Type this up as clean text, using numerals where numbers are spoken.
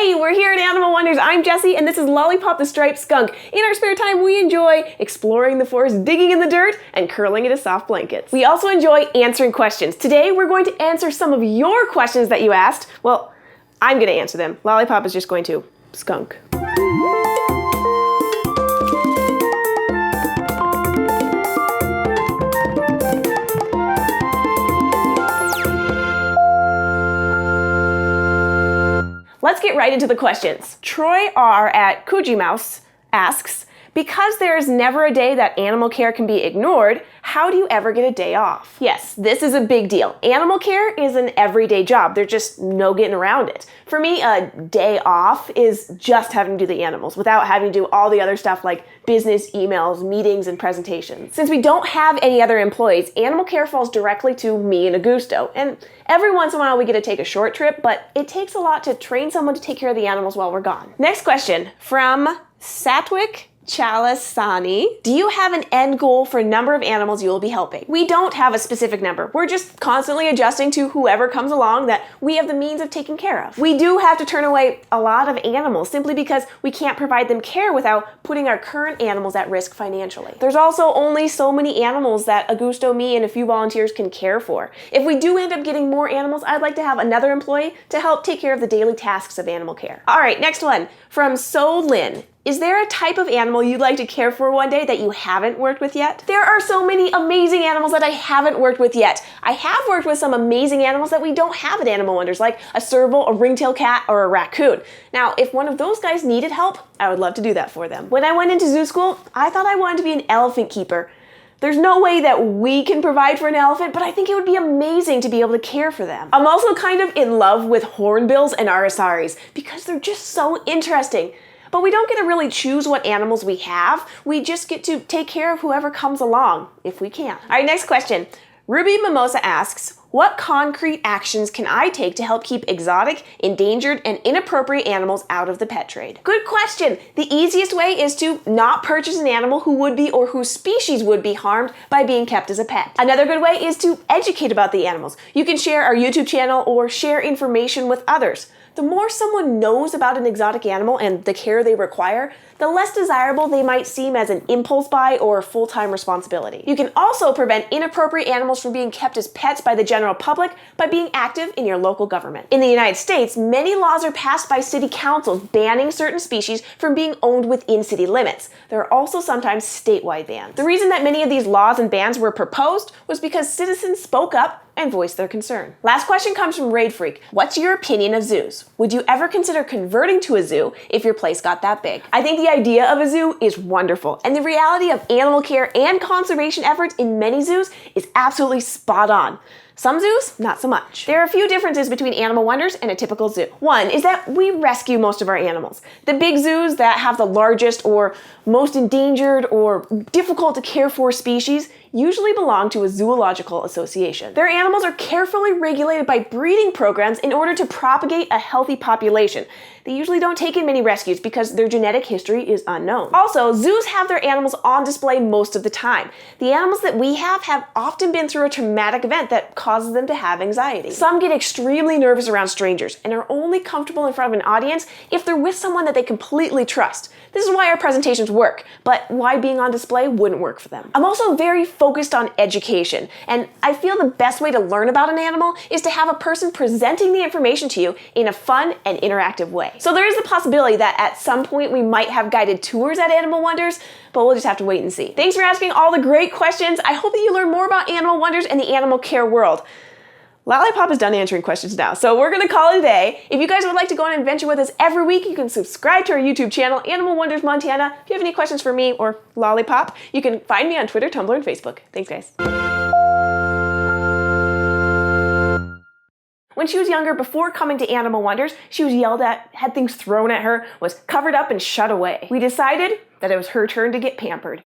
Hey, we're here at Animal Wonders. I'm Jessie, and this is Lollipop the striped skunk. In our spare time, we enjoy exploring the forest, digging in the dirt, and curling into soft blankets. We also enjoy answering questions. Today, we're going to answer some of your questions that you asked. Well, I'm going to answer them. Lollipop is just going to skunk. Let's get right into the questions. Troy R. at Coogee Mouse asks, because there's never a day that animal care can be ignored, how do you ever get a day off? Yes, this is a big deal. Animal care is an everyday job. There's just no getting around it. For me, a day off is just having to do the animals without having to do all the other stuff like business emails, meetings, and presentations. Since we don't have any other employees, animal care falls directly to me and Augusto. And every once in a while we get to take a short trip, but it takes a lot to train someone to take care of the animals while we're gone. Next question from Satwik Chalasani. Do you have an end goal for number of animals you will be helping? We don't have a specific number. We're just constantly adjusting to whoever comes along that we have the means of taking care of. We do have to turn away a lot of animals simply because we can't provide them care without putting our current animals at risk financially. There's also only so many animals that Augusto, me, and a few volunteers can care for. If we do end up getting more animals, I'd like to have another employee to help take care of the daily tasks of animal care. All right, next one from So Lin. Is there a type of animal you'd like to care for one day that you haven't worked with yet? There are so many amazing animals that I haven't worked with yet. I have worked with some amazing animals that we don't have at Animal Wonders, like a serval, a ringtail cat, or a raccoon. Now, if one of those guys needed help, I would love to do that for them. When I went into zoo school, I thought I wanted to be an elephant keeper. There's no way that we can provide for an elephant, but I think it would be amazing to be able to care for them. I'm also kind of in love with hornbills and arasaris because they're just so interesting. But we don't get to really choose what animals we have. We just get to take care of whoever comes along, if we can. All right, next question. Ruby Mimosa asks, what concrete actions can I take to help keep exotic, endangered, and inappropriate animals out of the pet trade? Good question. The easiest way is to not purchase an animal who would be or whose species would be harmed by being kept as a pet. Another good way is to educate about the animals. You can share our YouTube channel or share information with others. The more someone knows about an exotic animal and the care they require, the less desirable they might seem as an impulse buy or full-time responsibility. You can also prevent inappropriate animals from being kept as pets by the general public by being active in your local government. In the United States, many laws are passed by city councils banning certain species from being owned within city limits. There are also sometimes statewide bans. The reason that many of these laws and bans were proposed was because citizens spoke up and voiced their concern. Last question comes from Raid Freak. What's your opinion of zoos? Would you ever consider converting to a zoo if your place got that big? I think the idea of a zoo is wonderful, and the reality of animal care and conservation efforts in many zoos is absolutely spot on. Some zoos, not so much. There are a few differences between Animal Wonders and a typical zoo. One is that we rescue most of our animals. The big zoos that have the largest or most endangered or difficult to care for species usually belong to a zoological association. Their animals are carefully regulated by breeding programs in order to propagate a healthy population. They usually don't take in many rescues because their genetic history is unknown. Also, zoos have their animals on display most of the time. The animals that we have often been through a traumatic event that causes them to have anxiety. Some get extremely nervous around strangers and are only comfortable in front of an audience if they're with someone that they completely trust. This is why our presentations work, but why being on display wouldn't work for them. I'm also very focused on education, and I feel the best way to learn about an animal is to have a person presenting the information to you in a fun and interactive way. So there is the possibility that at some point we might have guided tours at Animal Wonders, but we'll just have to wait and see. Thanks for asking all the great questions. I hope that you learn more about Animal Wonders and the animal care world. Lollipop is done answering questions now, so we're gonna call it a day. If you guys would like to go on an adventure with us every week, you can subscribe to our YouTube channel, Animal Wonders Montana. If you have any questions for me or Lollipop, you can find me on Twitter, Tumblr, and Facebook. Thanks, guys. When she was younger, before coming to Animal Wonders, she was yelled at, had things thrown at her, was covered up and shut away. We decided that it was her turn to get pampered.